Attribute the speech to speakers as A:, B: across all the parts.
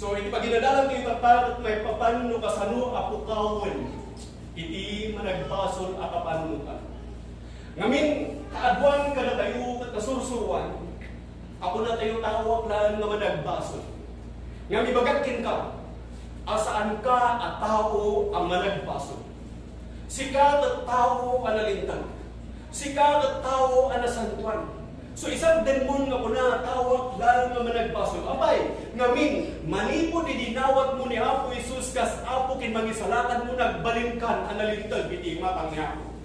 A: So iti paginadalan kayo tapat at may papanno kasano apukawin iti managbasol a kapanno ka. Ngamin kaadwan ka na tayo at kasursuruan, ako na tayo tawag lang nga managbasol. Ngamin bagatkin ka, asaan ka at tao ang managbasol. Sikat at tao ang nalintag. Sikat at tao ang nasantuan. So isang demon nga kuna tawag lang nga managbasol. Abay, ngamin, manipod idinawat mo ni Apo Isus kas Apo kin mangisalakan mo nagbalingkan ang nalintag iti matang ni Apo.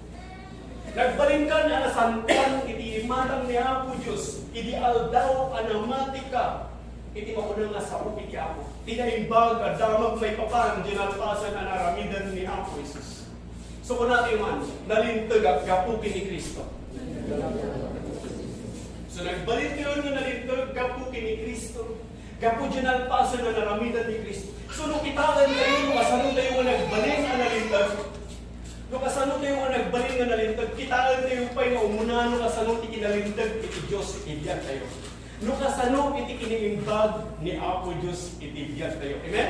A: Nagbalingkan ang nasantuan iti matang ni Apo Diyos. Idi aldaw anamatika iti mauna nga sao iti Apo. Tinaimbag at damag may papan dinalpasan ang aramidan ni Apo Isus. So kung natin man, nalintag at gapukin ni Kristo. So nagbalik yun nga nalintag gapukin ni Kristo. Gapu dinalpasan ang aramidan ni Kristo. So nung kitalan tayo, kasano tayo nga nagbaling ang nalintag. Nung kasano tayo nga nagbaling ang nalintag, kitalan tayo pa yung umuna nung kasano iti kinalintag iti Diyos itibiyan tayo. Nung kasano iti kiniimbag ni Apo Diyos itibiyan tayo. Amen?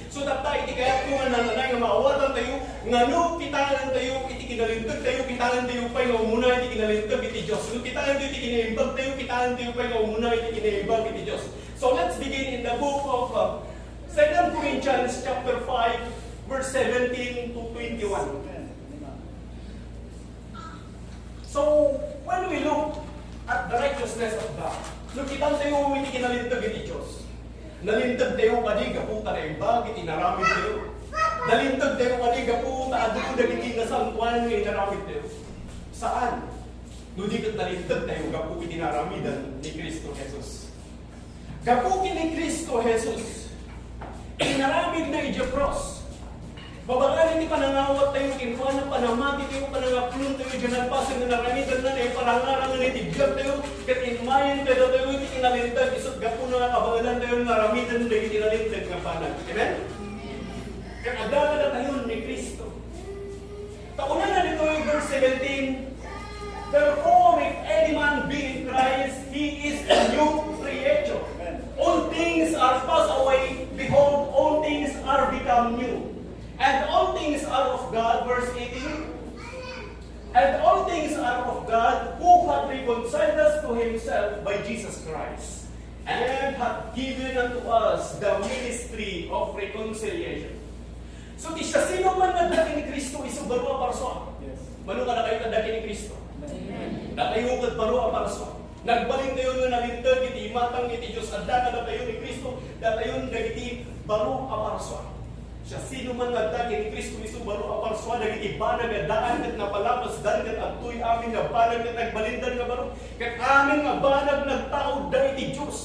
A: So tapta iti kaya kung nananay nga maawatan tayo, ngano kitalan tayo iti kinalintag tayo, kitalan tayo pa yung umuna iti kinalintag iti Diyos. Nung kitalan tayo iti kiniimbag tayo, kitalan tayo pa yung umuna iti kiniimbag iti Diyos. So let's begin in the book of 2 Corinthians chapter 5 verse 17 to 21. So when we look at the righteousness of God, nung kitang tayo iti kinalintag iti Diyos, nalintag tayo kadi gaputa na imbag iti naramid tayo. Nalintag tayo kadi gaputa adu dagiti nasangkuan nga inaramid tayo. Saan? Nudi ket nalintag tayo gapu iti naramidan ni Kristo Jesus. Gapu ni Kristo Jesus. Inaramid na iti cross. Babagan iti panangawat tayo kinkuan na panamati tayo panangaplon tayo dinalpasan na naramidan na tayo parangarangan iti biyag tayo ket inmayan tayo tayo iti kinalintag isot gapu na kabangalan tayo naramidan tayo iti kinalintag nga panag. Amen? Ket adala na tayo ni Kristo. Taunan na dito yung verse 17. Therefore, if any man be in Christ, he is a new creature. All things are passed away, behold, all things are become new. And all things are of God, verse 18. And all things are of God, who hath reconciled us to himself by Jesus Christ, and hath given unto us the ministry of reconciliation. So, di siya sino man nagdaki ni Kristo, isubaro ang parso. Mano ka na kayo nagdaki ni Kristo? Nakayugat baro ang parso. Nagbaling tayo nga nalintag, iti imatang iti Diyos, at daka na tayo ni Kristo, datayon nagiti baro ang parso. Siya sino man nagdaki ni Kristo isubaro ang parso, nagiti banag at daan kat napalapas, dan kat agtuy amin nga banag kat nagbalindan nga baro, kat amin nga banag nagtaod da iti Diyos.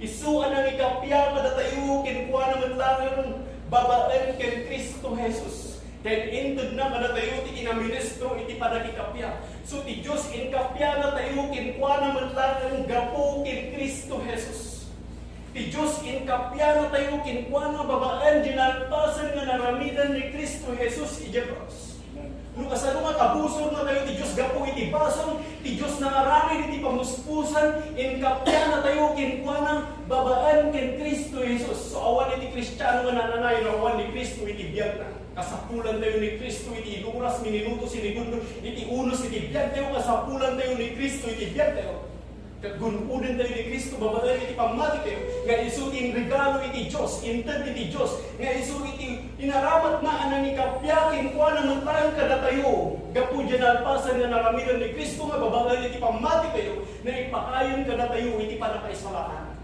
A: Isuan ang ikapya kada tayo, kinkuha naman lang babaen ken Kristo Jesus. Then intod na kada tayo ti inaministro iti panagikapya. So ti Dios inkapya na tayo kinkuha naman lang gapo ken Kristo Jesus. Ti Dios inkapya na tayo kinkuha na babaen dinalpasan nga naramidan ni Kristo Jesus iti cross. Nung kasano nga kabusor na tayo ti Diyos gapo iti bason, ti Diyos na aramid iti pamuspusan, inkapya na tayo kinkuha na babaan ken Kristo Jesus. So awan iti Kristiyano nga nananay na awan ni Kristo iti biyag na. Kasapulan tayo ni Kristo iti iluras minuto sinigundo, iti unos iti biyag tayo, kasapulan tayo ni Kristo iti biyag tayo. Kagunudin tayo ni Kristo, babaan iti pamati tayo, nga isu in regalo iti Diyos, intend iti Diyos, nga isu iti inaramat na anang ikapyakin, kuha naman tayong kada tayo, gapu dyan alpasan nga naramidan ni Kristo, nga babaan iti pamati tayo, na ipakayon kada tayo, iti panakaisalakan.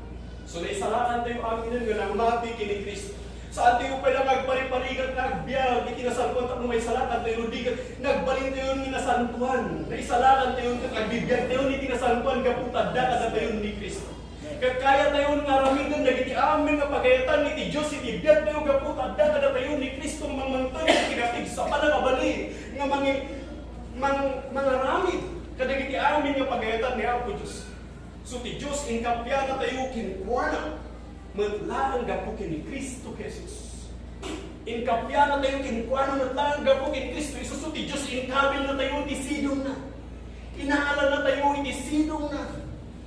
A: So naisalakan tayo amin nga nang mati kini Kristo. Saan tayo pala nagpari-parigat nagbiag, itinasangkuan tayo may salakan tayo ludigan, nagbalin tayo ng nasantuan, naisalakan tayo ng nagbibiyag tayo ni tinasangkuan, kaputad kada tayo ni Kristo. Kaya tayo ng aramidan, nagiti amin nga pagayatan ni Diyos, itibiyag tayo kaputad kada tayo ni Kristo, mamantay, kinatig sa panagabali, nga mga ramid, kadagiti amin nga pagayatan ni Apo Diyos. So ti Diyos, inkapya na tayo kinkuana, matlaan gapo kini Kristo Jesus. Inkapya na tayo kinkuana, matlaan gapo kini Kristo Jesus. So ti Diyos, inkabil na tayo, isidong na. Inaalan na tayo, isidong na.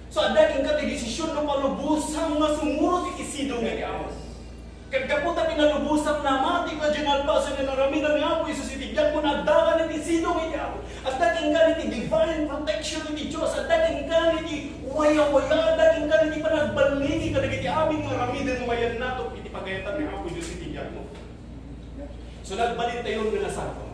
A: So adda king kat desisyon no palubusang nga sumurot iti sidong iti Apo. Kagkaputa pinalubusang namati ka general paso nga naramidan ni Apo Isus iti biyak mo nagdagan iti sidong iti Apo. At daking ka iti divine protection iti Diyos. At daking ka iti waya-waya. At daking ka iti panagbaligi ka iti aming naramidan wayan nato iti pagayatan ni Apo Diyos iti biyak mo. So nagbalin tayo nga nasato.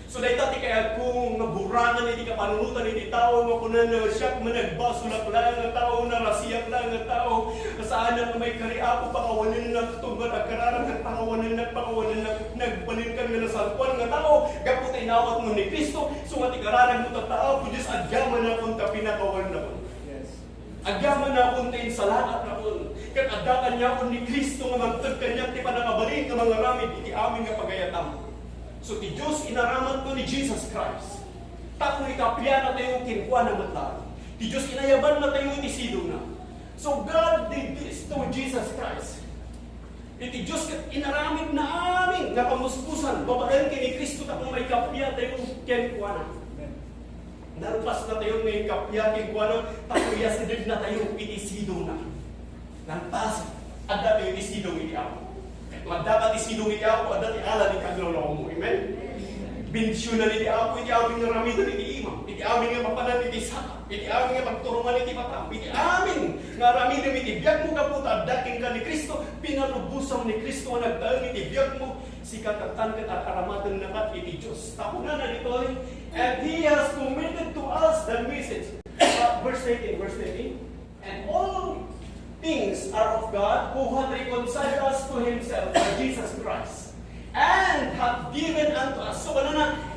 A: So dahil tati kaya kung naburangan iti kapanunutan iti tao nga kunan na siyak managbasulak lang ang tao na rasiyak lang ang tao saan na may kariapo pakawanin na tungkol agkararang at pakawanin na nagbalin ka nga nasalpuan nga tao gapot ay nawat mo ni Kristo so nga ti kararang mo tatao po Diyos agyaman na kung tapinakawan na po. Agyaman na kung tayo sa lahat na po kat adakan niya kung ni Kristo nga magtag kanya ti panakabalin nga mga ramid iti amin nga pagayatam. So, ti Diyos inaraman ko ni Jesus Christ. Takong ikapya na tayo kinkuha na matlaan. Ti Diyos inayaban na tayo iti sidong na. So, God did this to Jesus Christ. Iti Diyos inaramid na amin na pamuspusan. Babagan kini Kristo takong may kapya tayo kinkuha na. Narupas na tayo may kapya kinkuha na. Takong yasidid na tayo iti sidong na. Narupas. Ada tayo iti sidong iti ako. Dapat isidong iti Apo at dati ala ni kaglolaw mo. Amen? Bendisyonan iti Apo, iti amin nga ramidan iti imam, iti amin nga mapanan iti saka, iti amin nga pagturungan iti matam, iti amin nga ramidan iti biyag mo kaputa, daking ka ni Kristo, pinalubusang ni Kristo nga nagdaan iti biyag mo, si katatan kat aramatan na kat iti Diyos. Tapunan na dito, and He has committed to us the message. Verse 18, and all things are of God who hath reconciled us to Himself by Jesus Christ and hath given unto us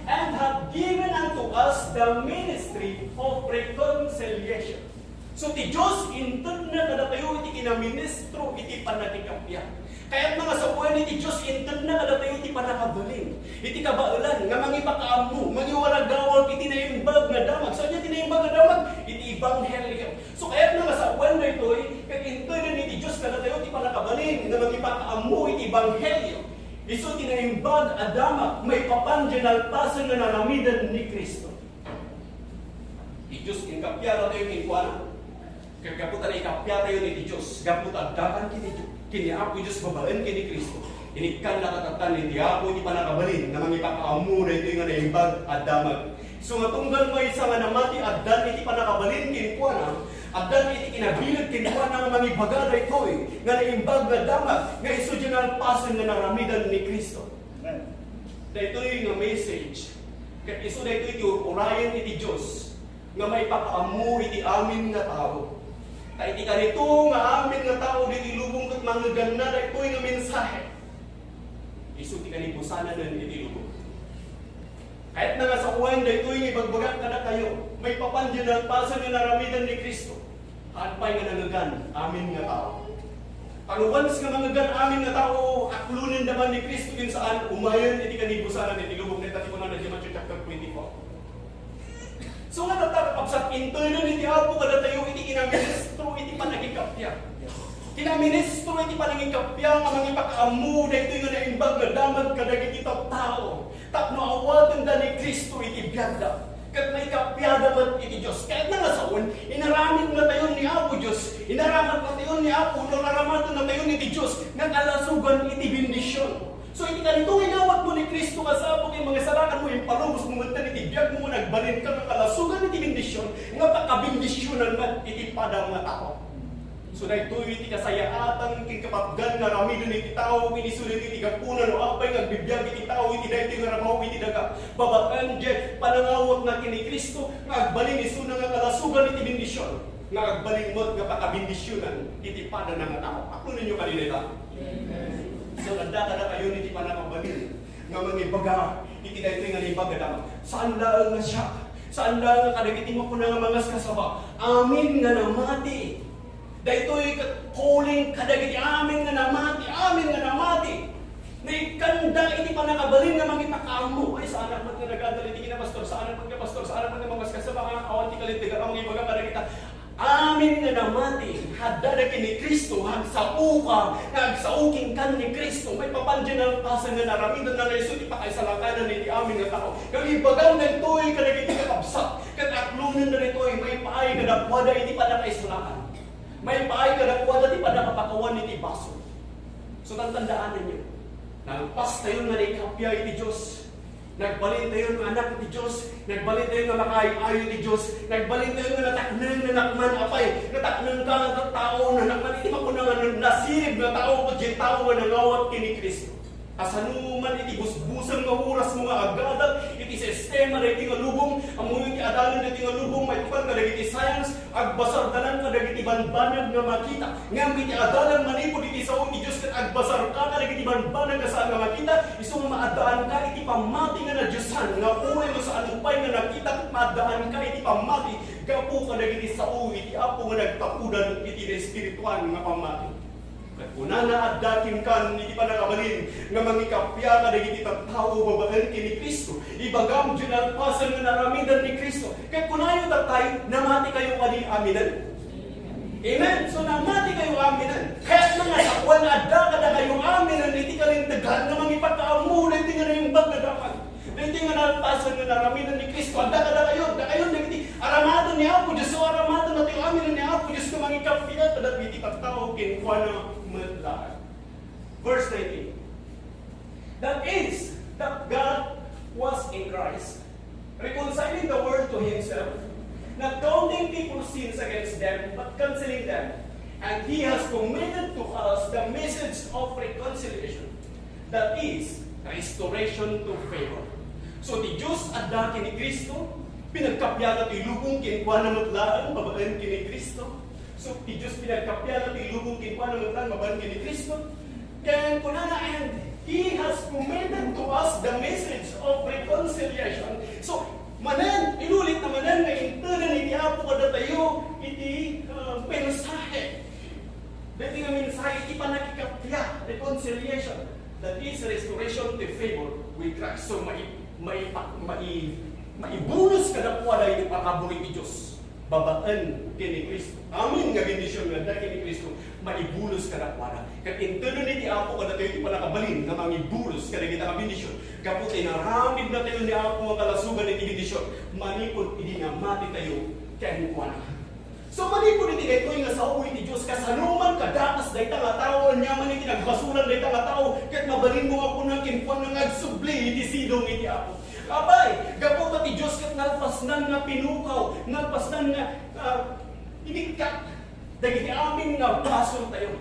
A: and hath given unto us the ministry of reconciliation. So ti Diyos inted na kada tayo iti kinaministro iti panagikapya. Kaya't mga sa buwan iti Diyos inted na kada tayo iti panakabaling. Iti kabailan nga mangipakaammo, mangiwaragawag iti naimbag nga damag. So iti naimbag nga damag iti ebanghelyo. So kaya't mga sa buwan na ito kag inted na iti Diyos kada tayo iti panakabaling nga mangipakaammo iti ebanghelyo. Isu iti naimbag a damag may papanjenal pasan nga naramidan ni Kristo. Iti Diyos inkapya na tayo kinkuana. Kagaputan ay kapya tayo ni Diyos. Gaputan dakan kini Apo Diyos babaen kini Kristo. Inikan nakatatan ni Apo di panakabalin na mangipakaamu na ito nga naimbag at damag. So matunggal mo isa nga namati at dan iti panakabalin kini kuana. At dan iti kinabilig kini kuana nga mangibagada ito nga naimbag na damag nga iso dyan pasan nga naramidan ni Kristo. Dito yung message. Kaya iso dito iti urayan iti Diyos nga may pakaamu iti amin nga tao. Kaya iti kanito nga amin nga tao diti lubong kat mga ganda na ito'y nga mensahe. Isu ti kanipusanan na iti lubong. Kahit na nga sa uwan na ito'y ibagbagat ka na kayo, may papandyan ang pasan nga naramidan ni Kristo. Hanpay nga nangagan, amin nga tao. Panuwans nga mangagan amin nga tao, aklunin naman ni Kristo yun saan umayan iti kanipusanan iti lubong na tatipunan na Matthew chapter 24. So nga tatakapsat internal iti Apo kada tayo iti kinaministro iti panagikapya. Kinaministro iti panagikapya nga mangipakaamu dayto nga naimbag nga damag kadagiti tao. Tapno awatan da ni Kristo iti biagda. Kat may kapya dapat iti Dios. Kahit nga saon inaramid nga tayo ni Apo Dios. Inaramat nga tayo ni Apo, naramatan na tayo ni Dios nga kalasugan iti bendisyon. So iti kanito inawat mo ni Kristo kasabog yung mga salakan mo yung palubos mo man iti biyag mo nagbalin ka kalasugan iti bendisyon nga pakabendisyonan man iti padang nga tao. So dahito iti kasayaatan king kapapgan nga ramidon iti tao inisulit iti gapunan o apay nagbibiyag iti tao iti dahito nga ramaw iti daga babaan dyan panangawat na kini Kristo nga agbalin iso na nga kalasugan iti bendisyon nga agbalin mo nga pakabendisyonan iti padang nga tao. Ako ninyo kanila. So nagdata na kayo niti panakabalin nga mangibaga iti dayto nga ibaga damag. Saan lang nga siya? Saan lang nga kadagiti mo ko nga mga kasaba? Amin nga namati. Daytoy calling kadagiti amin nga namati. Naikanda iti panakabalin nga mangipakaammo. Ay saan ang mga nagadal iti kinapastor, saan ang mga pastor, saan ang mga kasaba nga awan ti kalintigan ang ibaga kadagita. Amin nga namati, hadda na kini Kristo, hagsauka, hagsauking kan ni Kristo, may papandyan ng pasan nga naramidan na Yesu, ipakaisalakanan ni amin nga tao. Kami bagang nagtuloy ka na kiti kakabsak, kataklunan na nito may paay ka nakwada, iti pa nakaisalakan. May paay ka nakwada, iti pa nakapakawan iti baso. So tandaan ninyo, nagpas tayo nga ni kapya iti Diyos. Nagbalin tayo ng anak ni Diyos, nagbalin tayo ng makaay-ayo ni Diyos, nagbalin tayo ng nataknan na nakman apay, nataknan ka ng tao na nakman, hindi pa ko na nasirib na tao ko dyan tao na nangawat kini Kristo. Asanuman iti busbusan nga oras mga agadag, iti sistema na iti nga lubong, amoy iti adalan na iti nga lubong, may tukan ka iti science, agbasar dalan ka iti banbanag nga makita, ngam iti adalan manipod iti sao iti Diyos kat agbasar ka iti banbanag nga saan nga makita, isong maadaan ka iti pamati nga na Diyosan, nga uwe mo sa anumpay nga nakita, maadaan ka iti pamati, gapo ka iti sao iti apo nga nagtapudan iti espiritual nga pamati. Una na at dating kan, hindi pa nakabalin, nga mangikapya ka na hindi tao babaan kini Kristo. Ibagam dyan ang pasan nga naramidan ni Kristo. Kaya kunayo tatay, namati kayo kani aminan. Amen? So namati kayo aminan. Kaya mga sakwan na adda ka na kayo aminan, hindi ka rin tagal na mangipagkaamulan, hindi nga na yung bag na dapat. Hindi nga nalpasan nga naramidan ni Kristo. Adda ka na kayo, hindi aramado ni Apo Diyos, so aramado na tayo aminan ni Apo Diyos nga mangikapya, tadat hindi pagtao kinkuha na verse 19. That is, that God was in Christ, reconciling the world to Himself, not counting people's sins against them, but canceling them. And He has committed to us the message of reconciliation, that is, restoration to favor. So, di Diyos at dati ni Kristo, pinagkapyagat ilubong kinkuha na matlaan, babaan kini Kristo. So, di Diyos pinagkapyagat ilubong kinkuha na matlaan, babaan kini Kristo. Kaya kunana, and He has committed to us the message of reconciliation. So, manan, inulit na manan, na intanan iti Apo kada tayo, iti mensahe. Dati nga mensahe, iti panakikapya, reconciliation. That is restoration to favor with Christ. So, maibunos ka na po na iti pakaburi ni Diyos. Babaan kini Kristo. Amin nga bendisyon nga dahil kini Kristo, maibulos ka na po na. Kat intano ni Apo kada tayo iti panakabalin na mangibulos ka na kita nga bendisyon. Kapot ay naramid na tayo ni Apo nga kalasugan iti bendisyon. Manipod iti nga mati tayo kaya po na. So manipod iti ito nga sa uwi ti Diyos, kasanuman kadakas dahi nga tao, anyaman iti nagbasulan dahi nga tao, kahit mabalin mo nga po ng kinpuan nga nagsubli iti sidong iti Apo. Abay, gapo pati Diyos kat nalpasnan nga pinukaw, nalpasnan nga inikat, dahil iti amin nga basol tayo.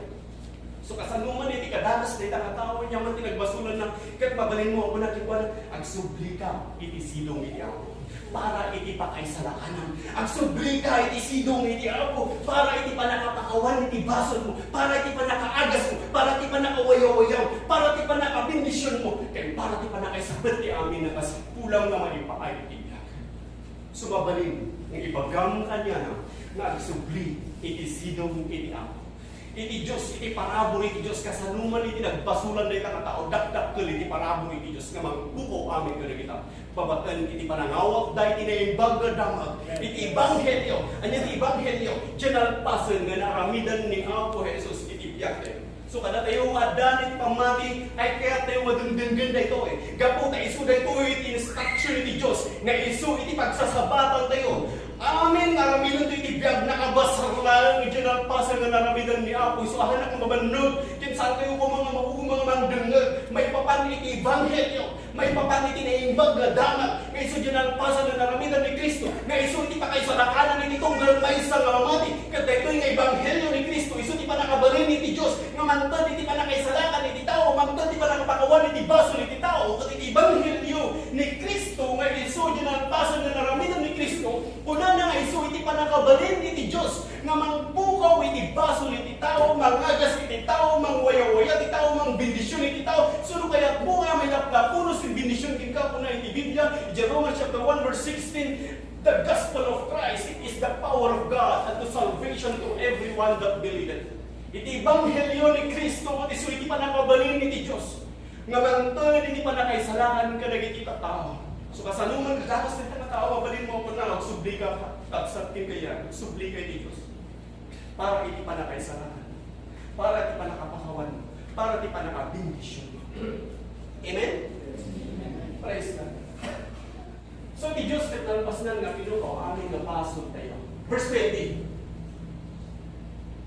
A: So kasanuman iti kadakas dahi nga tao, anyaman iti nagbasulan na, kahit mabalin mo nga po ng kinpuan, agsubli ka iti sidong iti Apo. Para iti pakaisalakanan. Ang subli ka iti sidong iti Apo, para iti panakapakawan iti basol mo, para iti panakaagas mo, para iti panakawayawayaw, para iti panakabindisyon mo, kaya para iti panakaisabat ti amin na kasi kulang na malipaay iti biyak. Sumabalin, ang ibagam kanya na nagsubli iti sidong iti Apo. Iti Diyos, iti parabol iti Diyos, kasanuman iti nagbasulan na itang tao, dakdakkel iti parabol iti Diyos, nga magbuko amin ka na kita. Babatan iti panangawak, dahil tinaimbag na damag, iti Ebanghelyo, anya iti Ebanghelyo, dyanalpasan nga naramidan ni Apo Jesus iti biyak tayo. So kada tayo adan iti pamati, ay kaya tayo madungdunggan na ito Gapo tayo iso na ito iti instruction iti Diyos, nga iso iti pagsasabatan tayo. Amin, naramidan ito iti biyag, nakabasar lang, dyanalpasan nga naramidan ni Apo. So ahanak ang mabanog, kinsan kayo ko mga mga mandungag, may papan iti Ebanghelyo, may papan iti naimbag na damag, nga iso dyanalpasan nga naramidan ni Kristo, nga iso iti pakaisalakanan iti tunggal na isang mamati, kada ito yung Ebanghelyo ni Kristo, iso iti panakabalin iti Diyos, nga mantad iti panakaisalakan iti tao, mantad iti panakapakawan iti basol iti tao, kat iti Ebanghelyo ni Kristo, nga iso dyanalpasan nga naramidan ni Kristo, una na nga iso iti panakabalin iti Diyos, nga mangpukaw iti basol iti tao, mangagas iti tao, mangwayawaya iti tao, mangbindisyon iti tao, suno kaya po nga may lapunos yung bindisyon kinka po na iti Biblia, Romans chapter 1 verse 16, the gospel of Christ, it is the power of God unto salvation to everyone that believeth. Iti Ebanghelyo ni Kristo, at iso iti panakabalin iti Diyos, nga mantad iti panakaisalakan ka nagiti tao. So kasanuman kagatas nito na tao, mabalin mo po na, magsubli ka, at sa atin kaya, subli ka iti Diyos. para iti panakaisalakan, para iti panakapahawan, para iti panakabindisyon. Amen? Praise God. So, ti Diyos kat nalpasnan nga pinukaw aming napasod tayo. Verse 20.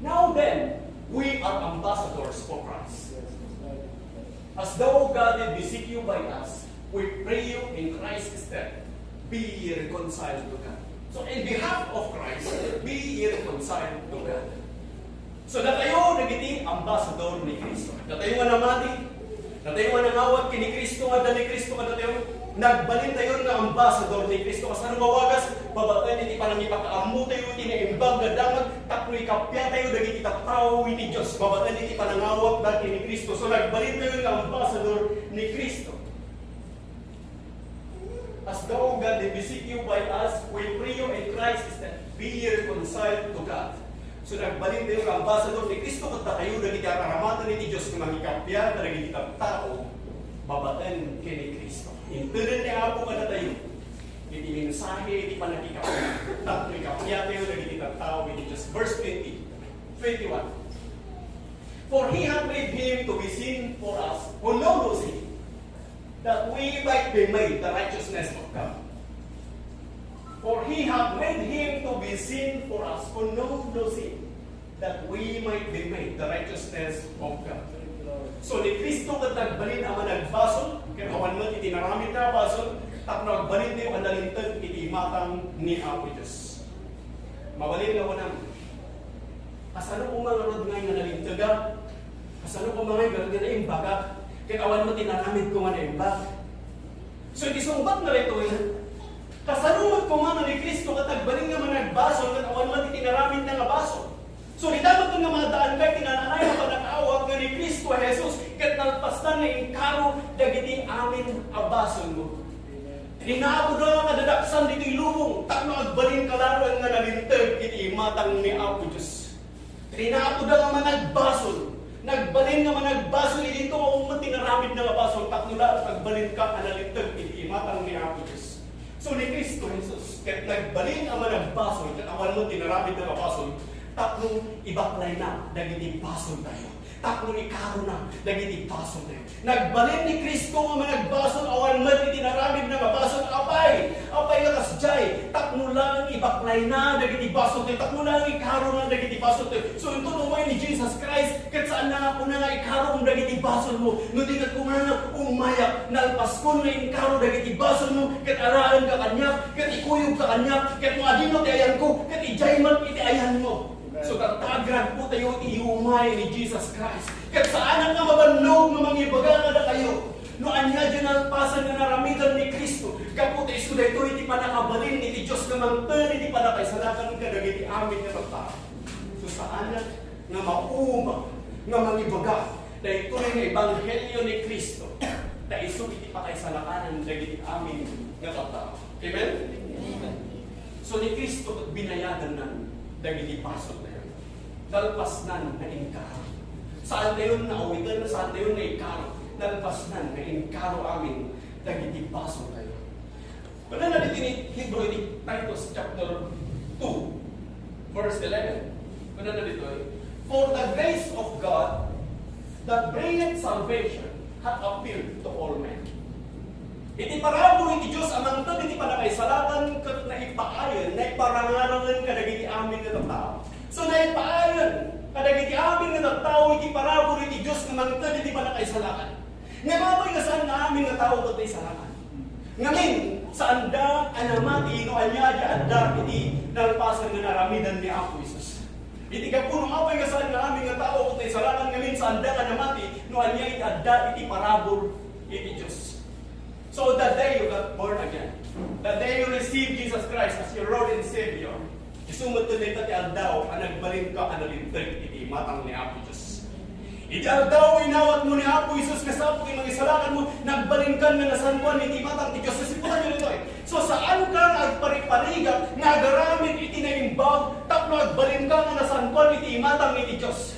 A: Now then, we are ambassadors for Christ. As though God did beseech you by us, we pray you in Christ's stead, be ye reconciled to God. So, in behalf of Christ, be ye reconciled to God. So, natayo nagiti ambassador ni Kristo. Natayo nga namati, natayo nga nangawat kini Kristo, nga dali Kristo, nga natayo nagbalin tayo nga ambassador ni Kristo. Kasi ano mawagas, babatan iti panangipakaamu tayo, tinaimbag na damat, tapoy kapya tayo, dagiti tao ni Diyos. Babatan iti panangawat dati ni Kristo. So nagbalin tayo nga ambassador ni Kristo. As though God did beseech you by us, we pray you in Christ that be ye reconciled to God. So nagbalin tayo nga ambassador ni Kristo, kung tayo dagiti akaramatan ni Diyos nga mangikapya, dagiti tao, babatan kini Kristo. Intunan niya po kada tayo. Iti mensahe, iti panakikapya. Tatlo ikapya tayo, nagiti tao, iti Diyos. Verse 20, 21. For He hath made Him to be sin for us, who know no sin, that we might be made the righteousness of God. For He hath made Him to be sin for us, who know no sin, that we might be made the righteousness of God. So ni Kristo kat nagbalin ang nagbasol, kaya kawan mo iti naramit na basol, at nagbalin niyo ang nalintag iti matang ni Apo Diyos. Mabalin nga ko naman. Kasano kung mga rod ngayon na nalintaga? Kasano kung mga gano'n na imbaga? Kaya kawan mo tinaramit ko nga na imbag. So isumbat na rin ito yun. Kasanumot ko nga ni Kristo kat nagbalin nga mga nagbasol, kat kawan mo tinaramit na nga basol. So, dapat nga mga daan kayo, tinananay na panakawag nga ni Kristo Jesus, kat nalpastan na inkaro, dagiti amin abason mo. Tinaabo na nga kadadaksan dito ilubong, takno agbalin kalaruan nga nalintag, iti matang ni Apo Diyos. Tinaabo na nga managbasol, nagbalin nga managbasol, dito ang matinaramid na basol, takno na agbalin ka, analintag, iti matang ni Apo Diyos. So, ni Kristo Jesus, kat nagbalin ang managbasol, kat awan mo tinaramid na basol, tatlong ibaklay na, dagiti basol tayo. Tatlong ikaro na, dagiti basol tayo. Nagbalin ni Kristo nga managbasol, awan man itinaramid na mabasol, apay nga kasjay. Takno lang ibaklay na, dagiti basol tayo. Takno lang ikaro na, dagiti basol tayo. So ito numay ni Jesus Christ, kat saan na po na nga ikaro ang dagiti basol mo. No di kat kung nga umayak, nalpaskon na ikaro dagiti basol mo, kat araan ka kanyak, kat ikuyog ka kanyak, kat mga dino ti ayan ko, kat ijayman iti ayan mo. So katagran po tayo iumay ni Jesus Christ. Kat saan nga mabannog nga mangibaga na kayo. No anya dyan ang pasan nga naramitan ni Kristo. Kaputi iso da ito iti panakabalin iti Diyos nga mangtan iti panakaisalakan ka dagiti amin nga magtao. So saan nga mauma nga mangibaga na ito nga ebanghelyo ni Kristo. Na iso iti pakaisalakanan dagiti amin nga magtao. Amen? So ni Kristo binayadan na dagiti pasok na yun. Nalpasnan na inkaro. Saan tayo na awitan, saan tayo na inkaro. Nalpasnan na inkaro amin dagiti pasok na yun. Wala na dito ni Hebrew ni Titus chapter 2 verse 11. Wala na dito For the grace of God that bringeth salvation hath appeared to all men. Iti parabo iti Diyos amang ito, iti panakaisalatan kat na ipaayon, na iparangarangan kadagiti amin nga tao. So na ipaayon, kadagiti amin nga tao, iti parabo iti Diyos amang ito, iti panakaisalatan. Nga mabay nga saan na amin nga tao ito isalakan. Ngamin, saan da anamati, no anya di adda, iti nalpasan nga naramidan ni Apo Isus. Iti kapuno mabay nga saan na amin nga tao ito isalakan, ngamin saan da anamati, no anya iti adda, iti parabor iti Diyos. So the day you got born again, the day you received Jesus Christ as your Lord and Savior, isumot to nito ti aldaw, ang nagbalin ka, analintag, iti matang ni Apo Diyos. Iti aldaw, inawat mo ni Apo Isus, kasapok yung isalakan mo, nagbalin ka na nasanpuan, iti matang ti Diyos. Sasiputan nyo nito So saan ka nagpariparigat, nagaramit iti na imbag, tapno nagbalin ka na nasanpuan, iti matang iti Diyos.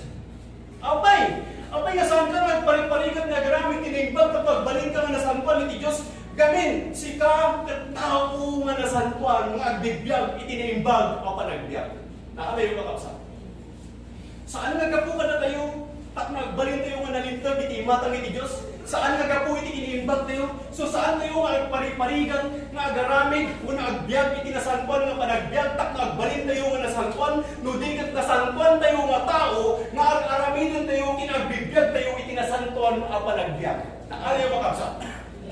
A: Apay nga saan ka nagpariparigat, nagaramit iti na imbag, tapno nagbalin ka na nasanpuan, iti Diyos. Gamin, si ka katao nga nasantuan, nga agbibiyag, itinaimbag, o panagbiag. Nakamay yung kakapsat. Saan nga gapo kada tayo? Tak nagbalin tayo nga nalintag iti matang iti Diyos. Saan nga gapo iti kiniimbag tayo? So saan tayo nga agpariparigan, nga agaramid, o agbiag iti nasantuan nga panagbiag, tak nagbalin tayo nga nasantuan, no di kat nasantuan tayo nga tao, nga aramidin tayo, kinagbibiyag tayo iti nasantuan nga panagbiag. Naalayo makapsa.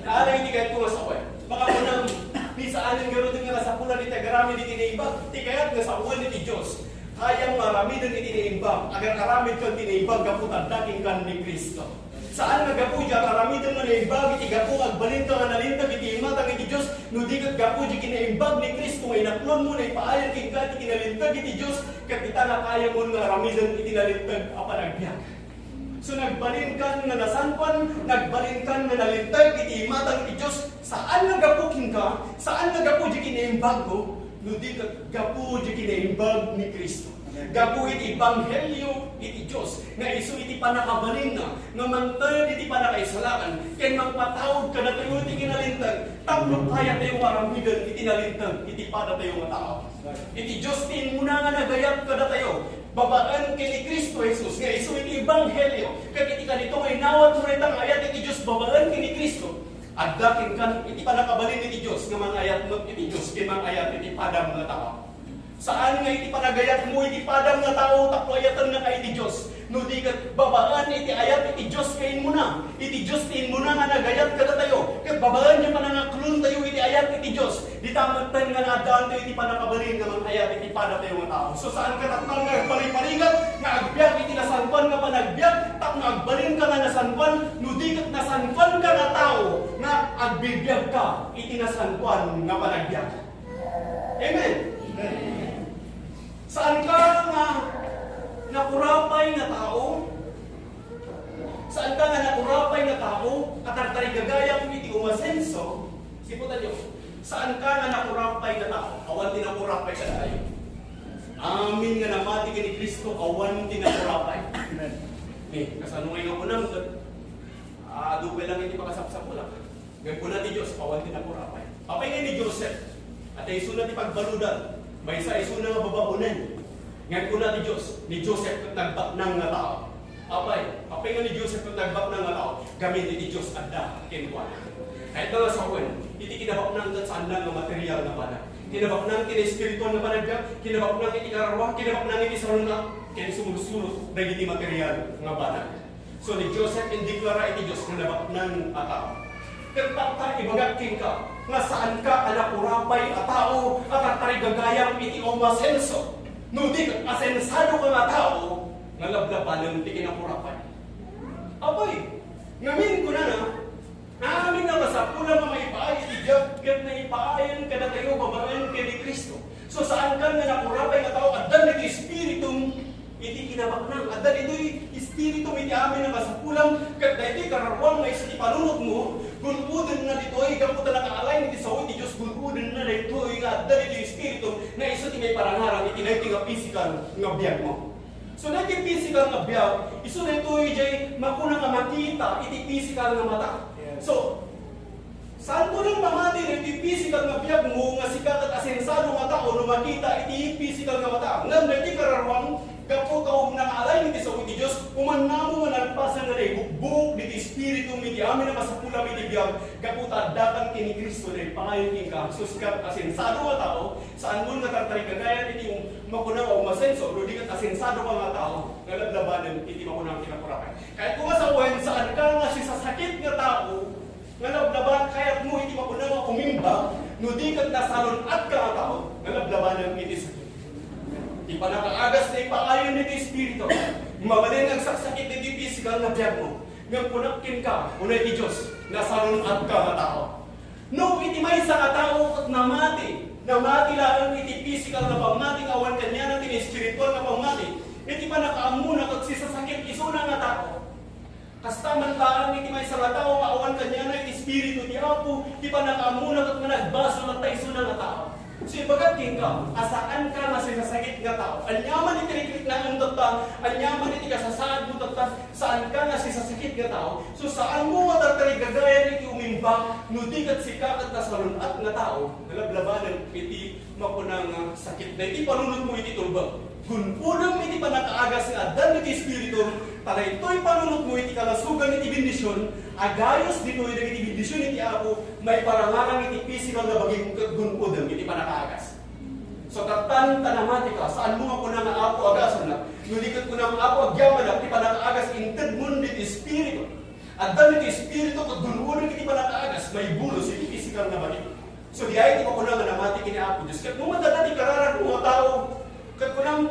A: Naalayo iti kahit kung sa kway. Baka mo nang di saanin gano'n nga nasapulan iti agaramid iti naimbag, ti kayat nga sa uwan iti Diyos. Kayang maramidin iti naimbag, agar aramid kang tinaimbag, gaputan daking kan ni Kristo. Saan nga gapu dyan, karamidin nga naimbag, iti gapu, agbalin ka nga nalintag, iti imatang iti Diyos, no di kat gapu dyan kinaimbag ni Kristo, ngay naklon mo, naipaayan king ka, iti kinalintag iti Diyos, kapita na kaya mo nga aramidin iti nalintag, apanagbiag. So nagbalin ka nga nasanpan, nagbalin ka nga nalintag, iti imatang iti Diyos, saan nga gapu king ka, saan nga gapu dyan kinaimbag ko, no di kat gapu dyan kinaimbag ni Kristo. Gapu iti Ebanghelyo iti Diyos, nga iso iti panakabalin na, nga mantay iti panakaisalakan, kaya magpatawag ka na tayo iti kinalintag, tapno kaya tayo maramigan iti nalintag, iti pada tayo nga tao. Iti Diyos tin muna nga nagayat ka na tayo, babaan kini Kristo Jesus, nga iso iti Ebanghelyo, kaya iti kanito nga inawat mo rin ayat iti Diyos, babaan kini Kristo, at dakin kan iti panakabalin iti Diyos, nga mga ayat mo iti Diyos, kaya mga ayat iti padam nga tao. Saan nga iti panagayat mo, iti padang nga tao, taklayatan nga kay iti Diyos. No di kat babaan iti ayat, iti Diyos kain mo na. Iti Diyos kain mo na nga nagayat kada tayo. Kat babaan niya panangaklon tayo, iti ayat, iti Diyos. Di tamagtan nga nadaan tayo, iti panakabalin nga mga ayat, iti pada tayo nga tao. So saan ka taknang nga pari-parigat, nga agbyag, iti nasanpan nga panagbyag, tak nga agbalin ka nga nasanpan, no di kat nasanpan ka nga tao, nga agbibiyag ka, iti nasanpan nga panagbyag. Amen. Saan ka nga nakurapay nga tao? Saan ka nga nakurapay nga tao? Katartari gagayang iti umasenso, siputan nyo. Saan ka nga nakurapay nga tao? Awan tinakurapay ka na tayo. Amin nga namati ka ni Kristo, awan tinakurapay. Amen. Kasanungay nga po nang, dupay lang iti pakasapsap mo lang. Gagpuna ti Diyos, awan tinakurapay. Apay nga ni Joseph, at ay sunat ti pagbaludan. May isa iso na nga babaunan. Ngayon ko na ni Joseph kung nagbaknang nga tao. Apay nga ni Joseph kung nagbaknang nga tao, gamit ni Diyos adda kinkuan. Kahit nga sa kwan, iti kinabaknang sa andang nga material na panag. Kinabaknang kini spiritual na panag, kinabaknang iti kararwa, kinabaknang iti saruna, kini sumusunod na iti material nga panag. So ni Joseph indeklara iti Diyos nga nabaknang nga tao. Kertakta ibagaking ka, nga saan ka anak urapay a tao at atari gagayang iti umasenso. No di asensado ka nga tao, nga lablaban ng iti kinapurapay. Abay, ngamin ko na amin nga masapulang nga maipaay, iti jaggat na ipaayan ka na tayo, babaen ka ni Kristo. So saan ka nga nakurapay nga tao, at dan iti Espiritum, iti kinabaknang, at dan ito'y Espiritum iti amin nga masapulang, kat na ito'y kararwang nga isa ti panunod mo, gulpudin na dito'y gaputan na kaalay iti sawi ti Diyos, gulpudin na dito'y nga at dan ito'y Espiritum, na isa ti may parangarang, iti na iti nga physical nga biyag mo. So na iti physical nga biyag, iso na ito'y jay makuna nga makita, iti physical nga mata. So, saan mo lang mamati na iti physical nga biyag mo, nga sikat at asensado nga tao, no makita iti physical nga mata. Ngam na iti kararwang, gapo ka nakaalay niti sa iti Diyos, umanamo nga nagpasan na bukbuk, niti Espiritu, niti amin na masapulam iti biyag, gapo tadakan kini Kristo na ipangayon king ka, so sikat asensado nga tao, saan mo natartari kagayan iti makunang o masenso, no di kat asensado ka nga tao, nga lablabanan iti makunang kinapurapay. Kahit kung masawan, saan ka nga si sasakit nga tao, nga lablaban, kaya't mo iti makunang o kumimba, no di kat nasalon at ka nga tao, nga lablabanan iti sakit. Di pa nakaagas na ipaayon nito Espiritu. Mabalin ang saksakit nito physical na biyag mo. Ngayon punakin ka, unay ti Diyos, nasalon at ka nga tao. No, iti may sa katao at namati lang iti physical na pamati, awan kanya natin spiritual na pamati. Iti pa nakaamuna kag sisasakit, iso na nga tao. Kastaman taan iti may sa katao, awan kanya na iti Espiritu ti Apo, iti pa nakaamuna kag managbaso at iso na nga tao. So ibagat king ka, asaan ka nga sinasakit nga tao? Anyaman iti riklik na ang tata, anyaman iti kasasaad mo tata, saan ka nga sinasakit nga tao? So saan mo matatari gagayan iti umimbang, nudikat sikat at nasalunat nga tao, nalablabanan iti mapunang sakit na iti panunod mo iti tulbag. Gunpudong iti panakaagas nga addan iti Espiritu, talay ito'y panunot mo iti kalasugan iti bendisyon, agayos dito'y iti bendisyon iti Apo, may parangarang iti physical na baging gunpudong iti panakaagas. So tatan tanamati ka, saan mo ako na nga Apo agason na, nulikot ko na nga Apo agyaman na iti panakaagas, inted mo iti Espiritu. Addan iti Espiritu, kag gunpudong iti panakaagas, may bulos iti physical na baging. So di ay iti pa ko na nga namati kini Apo Diyos, kat mo madadati kararag mga tao, kat ko nang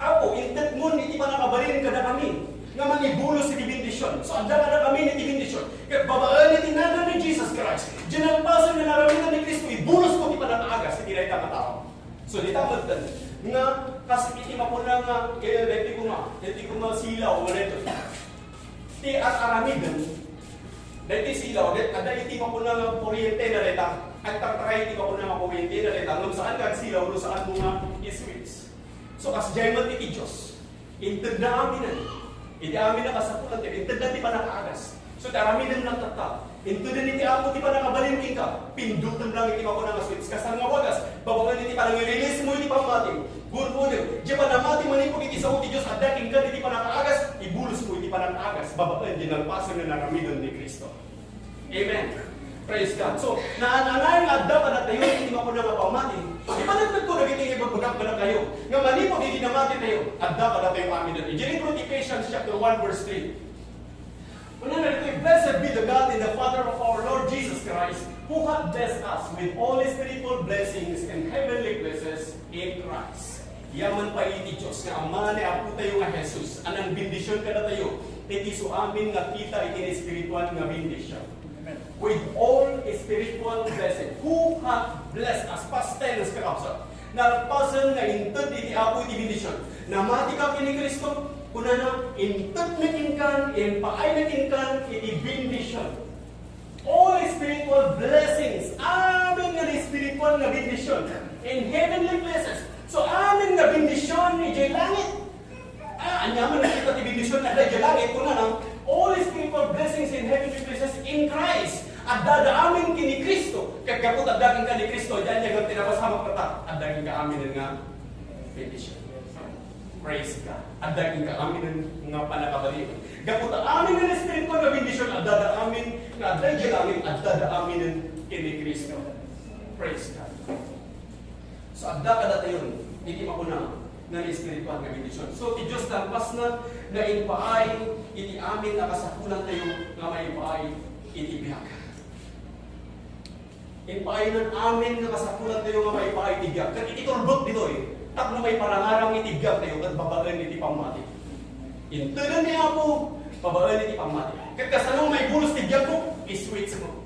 A: Apo, intet mo, iti pa nakabalin kada kami. Nga manibulos iti bendisyon. So, anda kada kami iti bendisyon. Kaya babaan iti nanan ni Jesus Christ. Dinampasan na naramitan ni Kristo, ibulos mo iti pa nakaagas, iti na itang tao. So, di tamad tan. Nga, kasi iti mapuna nga, kaya dati ko silaw, wala ito. Ti at aramidan, dati silaw, ada iti mapuna nga kuryente na ito. At taktakay iti mapuna nga kuryente na ito. Nung saan kag silaw, nung saan mo nga iswitch. So, kas jayman iti Diyos, intag na aminan. Iti amin na kasapulan tayo, intag na di pa nakaagas. So, taraminan lang tatak. Intag na iti Apo, di pa nakabalinking ka. Pindutan lang iti mako na switch. Kasang nga wagas, babagan iti pa nang i-release mo iti pamating. Gunpudin, di pa namati manipog iti sa uti Diyos, at dating ka, di pa nakaagas, ibulos mo iti pa nakaagas. Babagan, di nalpasan na naraminan ni Kristo. Amen. Praise God. So, naananay nga adda pa na tayo, hindi mo ko na nga pamating. Di ba nagtagto na kiting ibagbudak ka na kayo? Nga manipog, hindi namati tayo, adda pa na tayo amin na. Diyan in Ephesians chapter 1 verse 3. Una na ito, blessed be the God and the Father of our Lord Jesus Christ, who hath blessed us with all spiritual blessings and heavenly places in Christ. Yaman pa iti Diyos, nga ama ni Apo tayo nga Jesus, anang bendisyon ka na tayo, iti so amin nga kita iti spiritual nga bendisyon. With all spiritual blessing, who hath blessed us, past tense kakapsa, nalpasan nga inted iti Apo iti bendisyon. Namati ka kini Kristo, kuna na inted nakinkan, paay nakinkan iti bendisyon. All spiritual blessings, amin nga spiritual nga bendisyon, in heavenly places. So amin nga bendisyon ni Jay Langit. Anyaman na kita iti bendisyon na Jay Langit, kuna na all spiritual blessings in heavenly places in Christ. At dadaamin kini Kristo. Kagapot at daging ka ni Kristo, dyan niya tinapasama kata. At daging ka amin nga petition. Praise God. At daging ka amin nga panakabalik. Gapot at amin nga Espiritu nga bendisyon. At dadaamin nga at daging amin at dadaamin kini Kristo. Praise God. So at kada tayo, hindi makuna na Espiritu nga bendisyon. So ti Diyos lampas na ipaay, iti amin na kasakulan tayo nga may ipaay, iti biyag. Impainan amin na kasakulan tayo nga may ipaay iti biyag. Kat iti turbot dito tak na may parangarang iti biyag tayo, kat babaan iti pamati. Intunan ni Apo, babaan iti pamati. Kat kasanong may bulos iti biyag mo, iswitch mo.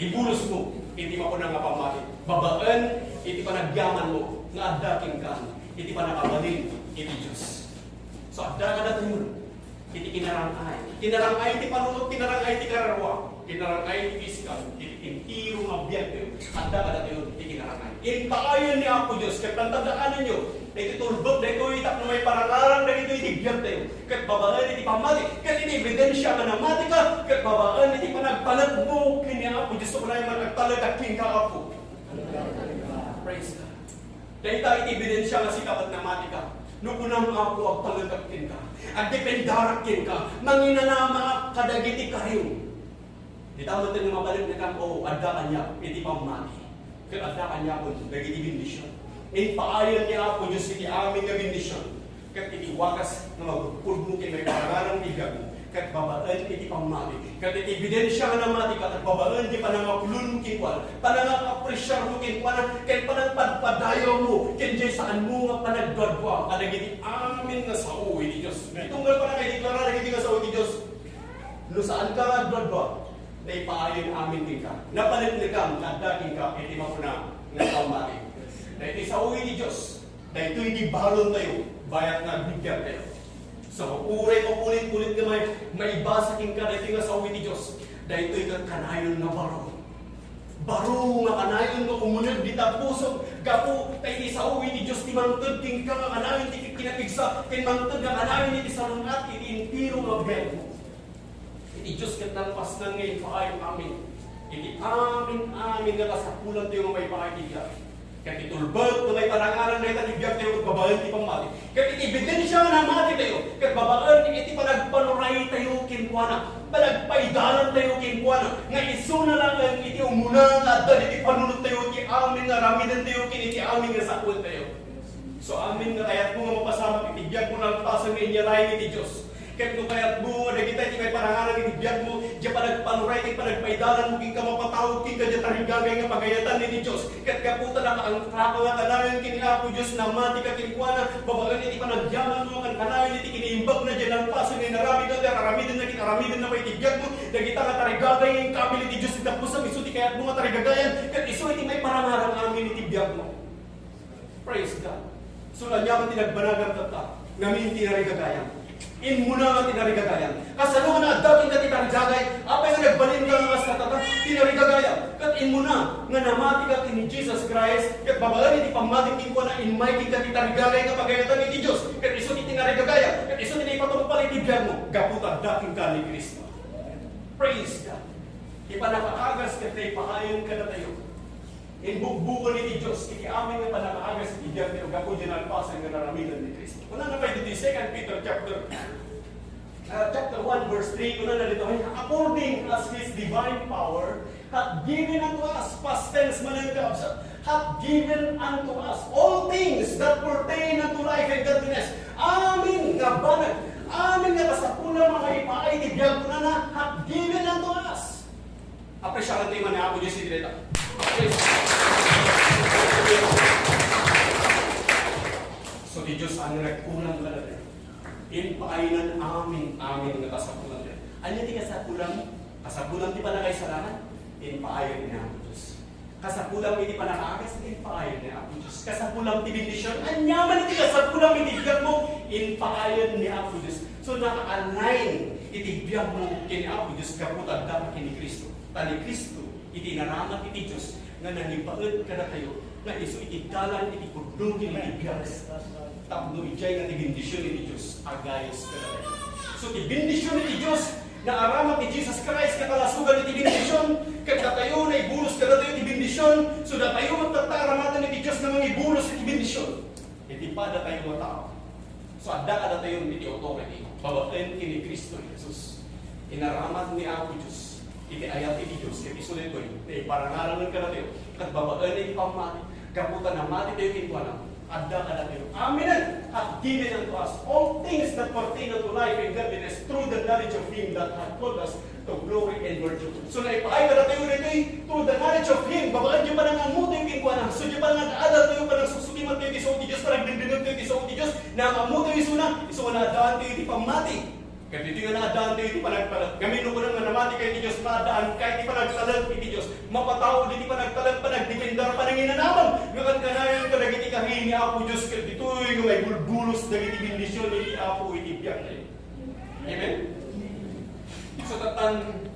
A: Ibulos mo, iti makuna nga pamati. Babaan iti panagyaman mo, nga adaking ka, iti panakabalin, iti Diyos. So adda ka na tayo, iti kinarangay. Kinarangay iti panunod, kinarangay iti kararwa. Kinarangay iti fiskal, iti intiro nga biyag tayo. Adda ka na tayo, iti kinarangay. Impaayon ni Apo Diyos, kat pantandaanan nyo, na iti turbot, na ito itak na may parangarang, na ito iti biyag tayo. Kat babaan iti pamati, kat iti ebidensya ka na mati ka, kat babaan iti panagpalag mo, kini Apo Diyos, so kunay man nagpalag at king ka Apo. Praise God. Dahil tayo iti ebidensya nga sikapat na mati ka. Nung unang Apo ang palagaktin ka, at dipendarakin ka, manginanama kadagiti karim. Di tamo tayo mabalik na kang, adda kanya, iti pamati. Kaya adda kanya po, dagiti bendisyon. Paayon niya Apo Diyos, iti amin nga bendisyon. Kaya iti wakas na magpulmo kayo may karangarang bigag. Kaya babaan iti pamati. Kaya iti ebidensya nga na mati ka, at babaan di panangapulun mo kinkwal, panangakapresyar mo kinkwal, kaya panagpadpadayaw mo, kaya saan mo nga panagdwadwa, kadagiti amin nga sa uwi ni Diyos. Itunggal pa na kayo deklara, nagiti nga sa uwi ni Diyos. No saan ka nga dwadwa, na ipaayon amin din ka. Napalit na ka, nadaking ka, iti mapuna nga pamati. Na iti sa uwi ni Diyos, na ito hindi balon tayo, bayat na bigyan tayo. So, uray mo kulit-kulit ka may basakin ka, na ito nga sa uwi ni Diyos, na ito yung kanayon na baro. Baro nga kanayon nga umunod di tapusog, gapo tayo sa uwi ni Diyos, timangtod king ka nga kanayon, di kinapigsa, timangtod nga kanayon, iti salungat, iti impiro nga bel. Iti Diyos kat nalpas na ngayon, pakayon amin. Iti amin nga kasapulan tayo nga may pakaitigyan. Kaya itulbag, tulay parangaran na ito, ibiyag tayo, at babalan ti pamati. Kaya itibidensya na mati tayo, kaya babalan, iti panagpanuray tayo kinkwana, panagpaidalan tayo kinkwana, nga iso na lang ang iti umuna nga adal, iti panunod tayo, iti amin nga ramidan tayo, iti amin nga sakul tayo. So amin nga kayat mo nga mapasamat, itibiyag mo na pasang nga inyalayin iti Diyos. Kaya kung kayat mo, nagita iti may parangaran, itibiyag mo, diya panagpanuray, iti panagpaidalan mo, king ka mapatawag, king ka diya tarigagay nga pagayatan iti Diyos. Kaya kaputa na ang trapa nga kanayon kiniapo Diyos na mati ka kinkwana, babagan iti panagyaman mo, kan kanayon iti kiniimbag na diyan ang paso nga narami ka, aramidin na kinaramidin na may itibiyag mo, nagita nga tarigagay yung kabil iti Diyos, itapusang iso ti kayat mo nga tarigagayan, kaya iso iti may parangaran amin itibiyag mo. Praise God. So nanyaman tinagbanagan tata, ngamin tinarigagayan. In muna nga tinarigagayan. Kasaluhan na dating ka tinarigagay, apay nga nagbalin ka nga sa tata, tinarigagayan. Kat in muna, nga namati ka kini Jesus Christ, kat babalan iti pamating ko na in mighty ka tinarigagay nga pagayatan iti Diyos. Kat iso ti tinarigagayan, kat iso ti ipatungpal iti biyag mo, gaputa dating ka ni Kristo. Praise God. Ipanakaagas kat na ipahayon ka na tayo. In bukbukan iti Diyos, iti amin nga panakaagas iti biyag tayo, gapo dyan ang pasang nga naramidan ni Kristo. Una na pa ito 2 Peter chapter 1 verse 3, una na dito, according as His divine power hath given unto us, past tense manangkab, hath given unto us all things that pertain unto life and godliness. Amin nga banag, amin nga kasapula mga ipaay, tibiyag ko na hath given unto us. Apresyakan tayo man ako Diyos si Direta. So di Diyos ano nagkulang ka natin. Inpainan amin nga kasapulan din. Ano di kasapulan? Kasapulan di pa na kayo salamat? Inpaayon niya ako Diyos. Kasapulan di pa nakaagas? Inpaayon niya ako Diyos. Kasapulan di bendisyon? Anyaman iti kasapulan itibiyag mo? Inpaayon niya ako Diyos. So naka-align itibiyag mo kini ako Diyos kaputad dapat kini Kristo. Tani Kristo iti naramat iti Diyos nga nanibaad ka na tayo nga iso iti dalan iti kudlugin iti biyag. Tapno ijay nga ti bendisyon iti Diyos agayos ka na tayo. So ti bendisyon iti Diyos na aramat ni Jesus Christ kakalasugan iti bendisyon kaya tayo na ibulos ka na tayo iti bendisyon so na tayo magtataramatan iti Diyos na mga ibulos iti bendisyon. Iti pada tayo mga tao. So adda ka na tayo iti authority. Babaen kini Kristo Jesus. Inaramat ni ako Diyos. Iti ayat iti Diyos. Iti sulit ko na iparangalan ka na tayo. Kat babaen iti pamati. Kaputan na mati tayo kintuanang. Adda ka na tayo. Amen. Hath given unto us all things that pertain unto life and godliness through the knowledge of Him that hath called us to glory and virtue. So naipaay ka na tayo rito through the knowledge of Him. Babakan diyo pa nang amuto yung kintuanang. So diyo pa nang adal tayo pa nang susuliman tayo iso ti Diyos. Parang dindinag tayo iso ti Diyos. Na amuto yung isuna. Iso na adaan tayo iti pamati. Kaya dito yung naadaan tayo, di pa nagtalag. Gamino ko nang namati kayo ni Diyos, naadaan kahit di pa nagtalag iti Diyos. Mapatao, di pa nagtalag pa, nagdipendar pa nang inanamang. Ngayon ka na yun, kadagiti kahini Apo Diyos, kaya dito yung may bulbulos, dagiti bendisyon, iti Apo, iti biyak na yun. Amen? So tatang,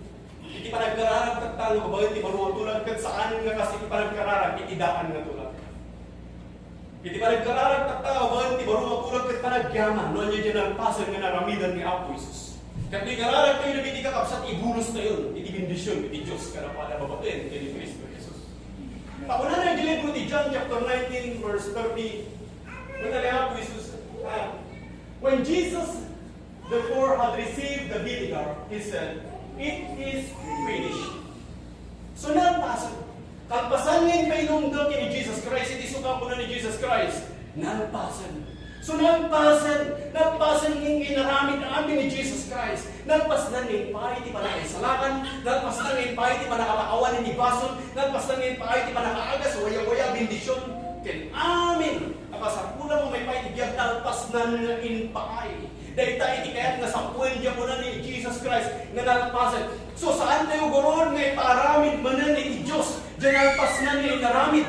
A: iti pa nagkararag, tatang, mabalit, iti maruang tulag, kat saan nga kasi iti pa nagkararag, iti daan nga tulag. Iti pa nagkararag tattao, bahan ti baru makulag kat panagyaman, no niya dyan ang pasal nga naramidan ni Apo Isus. Kat di kararag tayo na biti kakapsat, ibulos na yun, iti bendisyon, iti Diyos, ka na pala babatin, iti Kristo Jesus. Pakunan na yung dilibro ti John chapter 19, verse 30, when na Apo Isus, when Jesus therefore had received the vinegar, He said, it is finished. So nalpasan. Kalpasan ngayon painumdog ni Jesus Christ, iti sukang po na ni Jesus Christ. Nalpasan. So nalpasan ngayon inaramid na amin ni Jesus Christ. Nalpasan ngayon pa, iti pa nakaisalakan. Nalpasan ngayon pa, iti pa nakapakawan ni Bason. Nalpasan ngayon pa, iti pa nakaagas, waya-waya, bendisyon. Ken amin. Apasapula mo may pa, iti biyag nalpasan nga inpaay. Dahil tayo iti kaya't nasampuin diya po na ni Jesus Christ nga nalpasan. So saan tayo goron nga iparamid manan ni Diyos? Diyan nalpas na niya inaramid.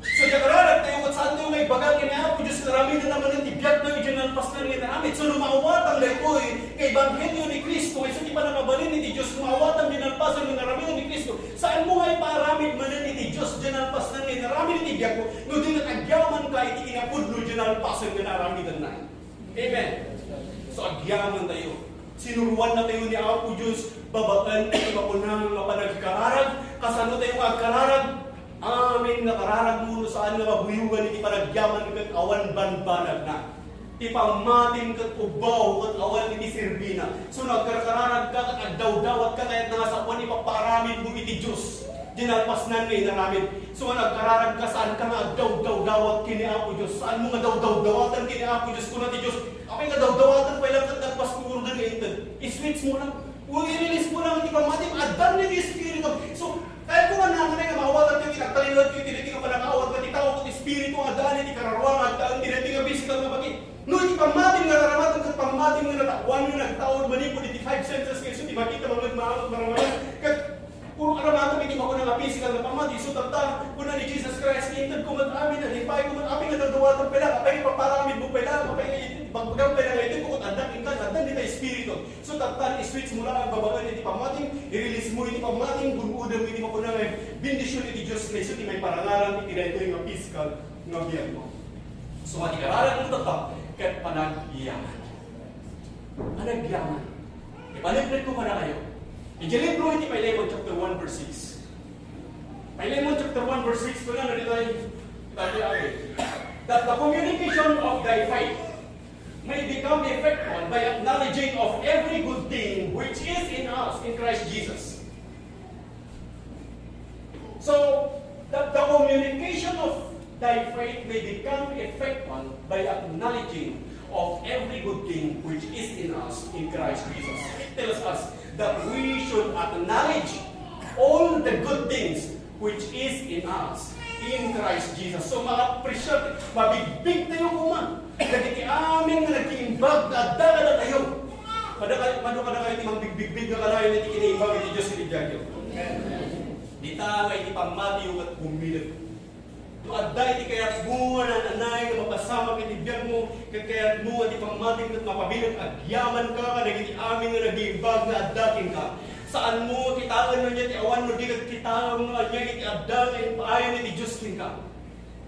A: So diyan kararag tayo kung saan tayo may bagal kina Apo Diyos naramid na naman ang tibiyag tayo diyan nalpas na niya inaramid. So lumawatang na ito kay Ebanghelyo ni Kristo. Ay so di pa nakabalin ni Diyos. Lumawatang din nalpasan ng naramid ni Kristo. Saan mo nga iparamid manan ni Diyos? Diyan nalpas na niya inaramid ni tibiyag mo. No din nag-agyaman ka iti inapudlo diyan nalpasan nga naramidan na. Amen. So agyaman tayo. Sinuruan na tayo ni Apo Diyos, babaan tayo mapunang mapanagkararag, kasano tayo magkararag, Amin nga kararag mo saan nga mabuyugan iti panagyaman kat awan banbanag na. Ti pamatin kat ubaw kat awan iti sirbina. So nagkararag ka kat agdaw-dawat ka kahit nga sa kwan ipaparamid mo iti Diyos. Dinalpasnan ngayon na namin. So nagkararag ka saan ka nga agdaw-dawat kini Apo Diyos. Saan mo nga daw-dawatan kini Apo Diyos kuna ti Diyos. Apay nga daw-dawatan pa ilang kat nagpaskuro na ngayon. I-switch mo lang. Kung i-release mo lang iti pamatin, adan ni Espiritu. So kaya kung ano nga mawawag yung kinagtalinod yung tiniti ka pa nakawag at itawag at espiritu ang adaan iti kararwang at ang tiniti ka physical na bagay. No, iti pamating nga naramatan at pamating nga natakwan yung nagtawag manipod iti 5 senses kayo so di makita mga maramayan. Kaya kung aramatan iti mako nga physical na pamati so tata kung na ni Jesus Christ intad ko amin na hipay ko amin nga dadawatan pala kapay paparamid mo pala kapay nga iti bagbagang pala nga iti kung adan iti espiritu. So tata i-switch mo lang ang babagan iti pamating i-release mo iti pamating bunudan mo iti mako nga bendisyon iti Diyos Christ iti may parangalan iti dito yung physical nga biyan mo. So matikararan mo tata kat panagyaman. Panagyaman. Ipaligpit ko pa na kayo. Ijilibro iti Philemon chapter 1 verse 6. Philemon chapter 1 verse 6 ko na dito ay that the communication of thy faith may become effectual by acknowledging of every good thing which is in us in Christ Jesus. So that the communication of thy faith may become effectual by acknowledging of every good thing which is in us in Christ Jesus. It tells us that we should acknowledge all the good things which is in us in Christ Jesus. So mga Christian, mabigbig tayo kuma. Nagiti amin nga nagtiimbag na adda na tayo. Mano ka na kayo timang bigbig na kalayo na tikiniimbag iti Diyos iti Diagyo. Dita nga iti pamati yung at bumilit. Adda iti kayat bunga na nanay na mapasama iti biyag mo, kayat mo at ipangmating at mapabilang agyaman ka, nagiti amin na nag-iimbag na addating ka. Saan mo kitaan na niya, ti awan mo di kitaan mo niya, iti adda na ipaayon iti Diyos king ka.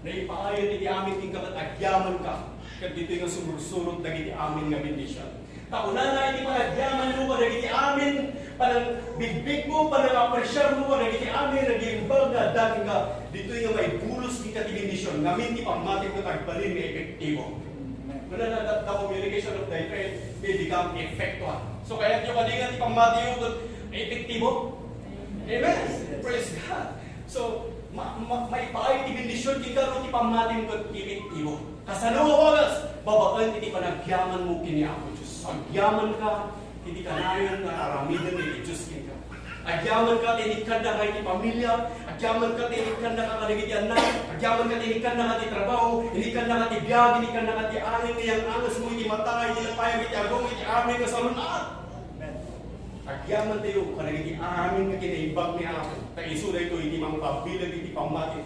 A: Na ipaayon iti amin king ka at agyaman ka. Kat dito yung sumursurot na iti amin nga bendisyon. Tauna na iti panagyaman mo, nagiti amin, panang bigbig mo, panang apresyar mo, nagiti amin, nag-iimbag na addating ka. Dito yung may bulos iti bendisyon, ngamin ti pamating na tagbalin na epektibo. Muna na the communication of thy faith may become effectual. So kaya yung kalingan ti pamati yung epektibo. Amen. Praise God. So may paay ti bendisyon ti karon ti pamating ket epektibo. Kasano wagas babakan iti panagyaman mo kini Apo Dios. Agyaman ka iti kanayon nga aramidan iti Dios king ka. Agyaman ka tinikad na kay ti pamilya, agyaman ka tinikad na kaligid anak, agyaman ka tinikad na ti trabaho, tinikad na ti biyag, tinikad na ti aning yang angas mo iti matay, iti payag iti agong iti amin nga salunat. Agyaman tayo kaligid amin nga kinaibag ni Apo. Ta isu dayto iti mangpabilag iti pamati.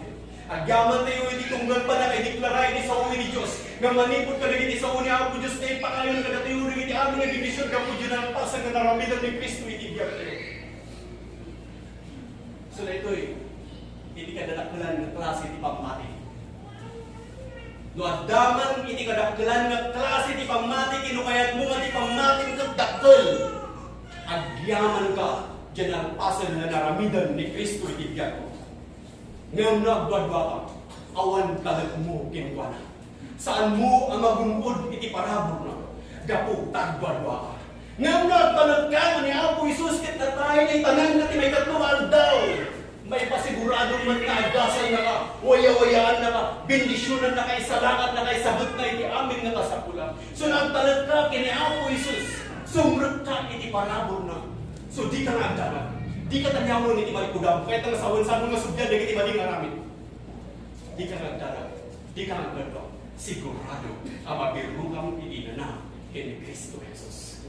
A: Agyaman tayo iti tunggal pa na i-deklara iti sa uni ni Diyos. Nga manipod ka iti sa uni Apo Diyos na ipakayon ka na tayo iti amin nga bendisyon ka po dyan ang pasang nga naramidan ni Kristo iti biyag tayo. So na ito'y, iti kadadaklan ng klase iti pamati. No addaman iti kadaklan ng klase iti pamati, kinukayat mo nga iti pamati ng dakkel. Agyaman ka, dyan ang pasal na naramidan ni Kristo iti biyag mo. Ngayon nagbadwa ka, awan talag mo kinuwana. Saan mo ang magungkod iti parabor na, gapo tagbadwa ka. Ngayon nagtalag ka ni Apo Isus kit na tayo na itanan natin may tatlong aldaw. May pasiguradong magkaagasan na ka, waya-wayaan na ka, bendisyonan na ka, isalakat na ka, isabot na iti amin nga kasapulan. So nagtalag ka kini Apo Isus, sumrot ka iti parabor na. So di ka nagdalag. Di ka tanyawon iti malikudam, kahit ang sawan-sawan nga subyan, di iti maling namin. Di ka nagdalag, di ka nagdalag. Sigurado, ang mabirukang iti na kini Kristo Jesus.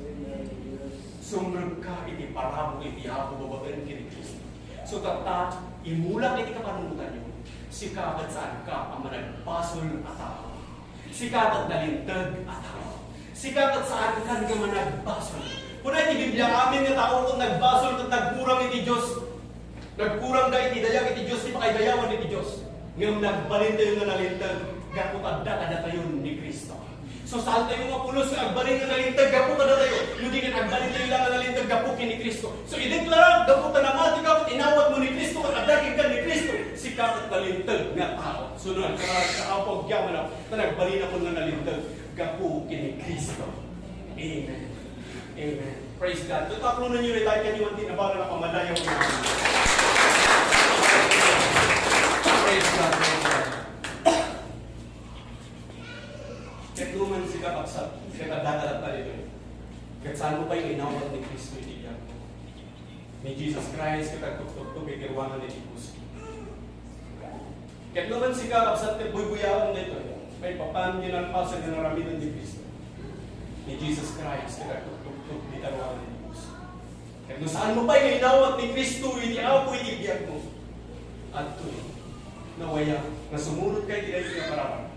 A: Sumrot ka iti parabor iti Apo babagan kini Kristo. So tata, imulak iti kapanungutan nyo, sikabat saan ka ang managbasol ataw. Sikabat nalintag ataw. Sikabat saan ka nga managbasol. Kung iti Biblia amin nga tao kung nagbasol at nagkurang iti Diyos. Nagkurang da iti dayag iti Diyos, di pa kay dayawan iti Diyos. Ngayon nagbalin tayo nga nalintag, gapot adda kada tayo ni Kristo. So saan tayo nga pulos nga agbalin nga nalintag, gapot kada tayo. Hindi nga agbalin tayo lang nga nalintag, gapot ni Kristo. So ideklara, gapot na mati ka, inawat mo ni Kristo, at adagin ka ni Kristo. Si sikat at nalintag nga tao. Sunod, kakapag yaman na, nagbali na ko na nalintag. Gapu kini Kristo. Amen. Amen. Praise God. Tutaklo na nyo rin tayo kanyang tinabara na pamadayaw na. Praise God. Praise God. Ketluman si kakapsat. Kakadatalat tayo rin. Kat saan mo pa yung inawat ni Kristo itiyan mo? Ni Jesus Christ, katagtuk-tuk-tuk, ikirwangan ni Diyos. Ketluman si kakapsat, buy-buyawan nito. May papan ginalpasan ng naramitan ni Kristo. Ni Jesus Christ, katagtuk-tuk-tuk, ikirwangan ni Diyos. Kat no saan mo pa yung inawat ni Kristo, itiaw ko itibiyag mo. At ito'y nawaya, na sumunod kay tinay pinaparapan.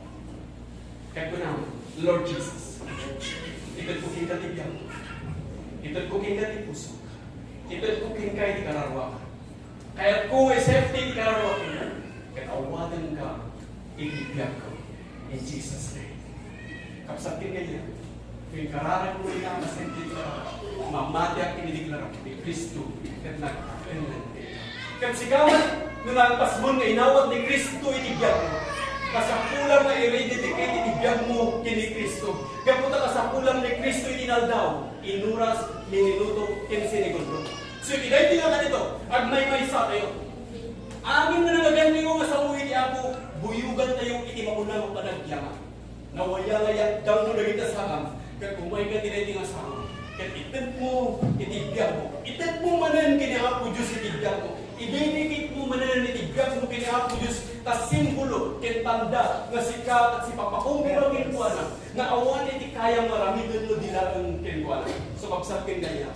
A: Kaya ko naman, Lord Jesus, ito'y kuking katibiyag mo. Ito'y kuking katipuso. Ito'y kuking kay di kararwa. Kaya kung may safety di kararwa ko, kaya awatan ka, itibiyag ko. In Jesus' name. Kapsakin ngayon, kung kararag mo na mas hindi ka, mamati ang kinidiklarap ni Kristo, at nag-kailan. Kaya sikawan, nung nagpas mo na inawat ni Kristo, itibiyag mo. Kasapulang na i-rededicate, itibiyag mo kini Kristo. Kaya punta kasapulang ni Kristo, itinaldaw, inuras, mininuto, kinsinigundo. So, itinay nga dito, agmay-may sa tayo. Amin na nagagandi ko nga sa uwi ni Apo, buyugan tayo itimaunang panagyaman. Nawaya-laya, daw mo naging kasangam, kaya kumay ka tinay nga sa kaya itid mo, itibiyag mo. Itid mo manan kini Apo Diyos, itibiyag mo. Ibinigit mo manan itibiyag mo kini Apo Diyos, ta simbolo, kentanda, nga si Kat at si Papakong kinkuana, na awan iti kaya marami doon mo dilagang kinkuana. So, kapsapin kanya,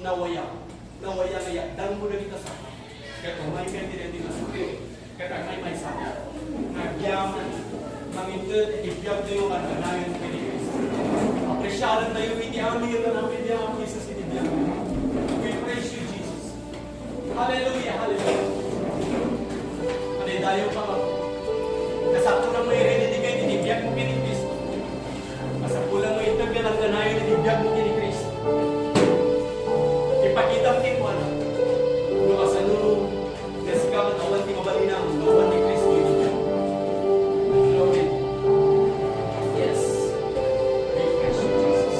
A: nawaya kaya, dang mo na kita sa kaya kumay ka tinay nga sa kaya may sa nagyaman, mangintid, itibiyag tayo ang kanayan kini Kristo. Appresyalan tayo, iti amin yung namin niya ang Jesus itibiyag. We praise you, Jesus. Hallelujah, hallelujah. Tayo pa kasapulang mo i-rededicate, itibiyag mo kini Kristo. Kasapulang mo itag ka ng kanayan, itibiyag mo kini Kristo. Ipakita mo kini wala. Nung kasanuno, nasikaman awan ti mabalinang, awan ni Kristo itibiyag. Glory. Yes. We praise you, Jesus.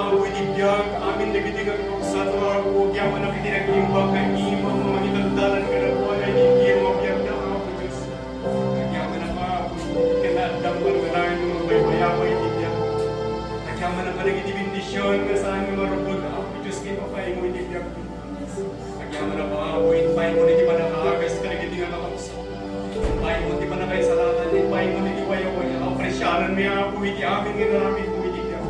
A: maaboy di biyag, amin na giti nga sa tuwa ko, yaman na giti nag-imbag kay imam, mga itandalan ka na po, ay hindi mabiyag na ako, Diyos. Yaman na maaboy, kinadam man nga na yung mga bayabay di biyag. Yaman na ka nagiti bendisyon, nga saan nga marupod na ako, Diyos, kay papay mo di biyag. Yaman na maaboy, impay mo na di pa nakaagas ka nagiti nga kakausa. Impay mo di pa na kayo salatan, impay mo na di pa yung presyanan may ako, iti amin nga namin po iti biyag.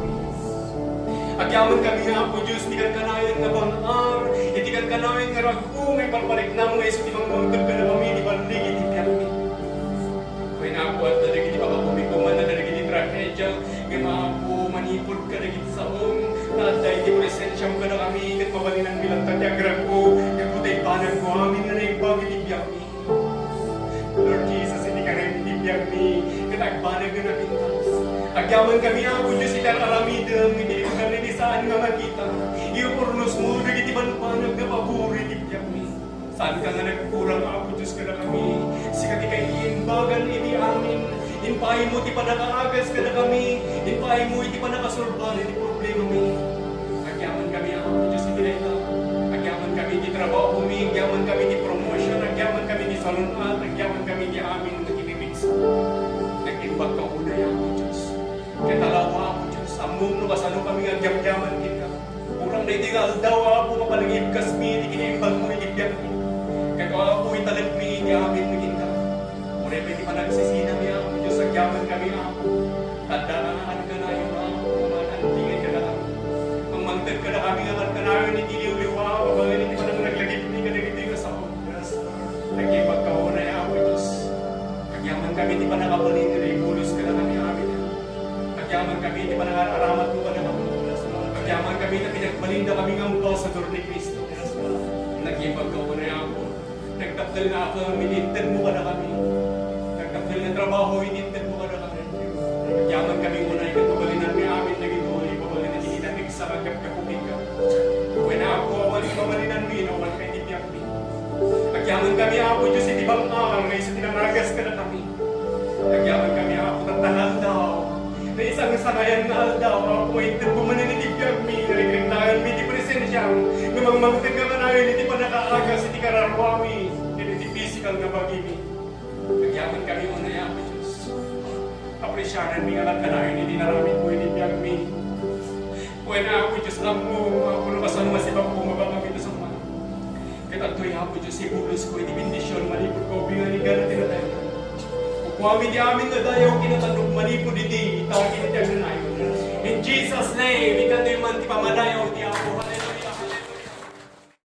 A: Agyaman kami nga po, Diyos, tigan ka namin nga bangar, itigan ka namin nga ragu, may palpalik na mga iso, di bang mangkag ka na kami, di balig, iti biyag. Kaya na ako at naligid, di ba kapumikuman na naligid iti trahedya, nga mga po, manipod ka nagit sa om, naday, di presensyam ka na kami, kat mabalinan bilang tatyagrag ko, nagputay panag ko, amin na naibag, iti biyag. Lord Jesus, hindi ka rin iti biyag ni, katagpanag na napintas. Agyaman kami ako, Diyos, itang alamidam, hindi ko kami di saan nga makita. Iupornos mo, nagiti panag na paburi, tibyak mi. Saan ka nga nagkurang ako, Diyos, ka na kami. Sikat ikay iimbagan, iti amin. Inpahin mo, ti pa nakaagas ka na kami. Inpahin mo, iti pa nakasurban, iti problema mi. Agyaman kami ako, Diyos, iti na ito. Agyaman kami di trabaho mi, agyaman kami di promotion, agyaman kami di salunat, agyaman kami di amin, nagkibibig sa nag-imbag ka unay ako, Diyos. Kaya talawa ako, Diyos. Among no, kasano kami nga gyam-gyaman kita. Kurang na iti nga aldaw ako, mapalagib kasmi, iti kinimbag mo, iti biyag mi. Kaya ako, italag mi, iti amin mi kita. Muna pa iti panagsisina mi ako, Diyos, agyaman kami ako. Tandaan ka na yung ako, mamanantingin ka na kami. Mangmangtag ka na kami, nga ka na yun, iti liw-liwa ako, bagan iti panang naglagib mi, kanagiti ka sa ako. Nag-ibag ka unay ako, Diyos. Agyaman kami, di pa nakabalin, naibulos ka na kami amin. Agyaman kami, di pa nakaramat mo ka na kami. Agyaman kami na pinagbalinda kami ng upaw sa dur ni Kristo. Nag-ibag ka unay ako. Nagtapdal na ako, minintad mo ka na kami. Nagtapdal na trabaho, inintad mo ka na kami. Agyaman kami unay, katubalinan ni amin, naging uli, pabalinan ni inatig sa magkakapupin ka. Kung na ako, awalin pabalinan mo, inawal kay tibiyag mi. Agyaman kami ako, Diyos, iti bang may isa tinangagas ka na kami. Agyaman kami ako, tantanal daw. Na isang sangayan na aldaw, ako ay pumanin iti biyag mi, narigrintahan mi, iti presensya. Namangmangtag ka nga namin, iti pa nakaagas, iti kararwami, iti physical nga bagimi. Agyaman kami unay ako, Diyos. Apresyanan mi nga ka namin, iti naramit ko, iti biyag mi. Kung na ako, Diyos, amo, ako nabasan masibang bumaba kami ito sa mga. Katatoy ako, Diyos, ibulos ko, iti bendisyon, malipod ko, binganigan na tinatayo. Kung amin di amin na dayaw kinatandog, malipod iti, itawag iti ang nanayon. In Jesus' name, ikan na yung man ti pamadayaw,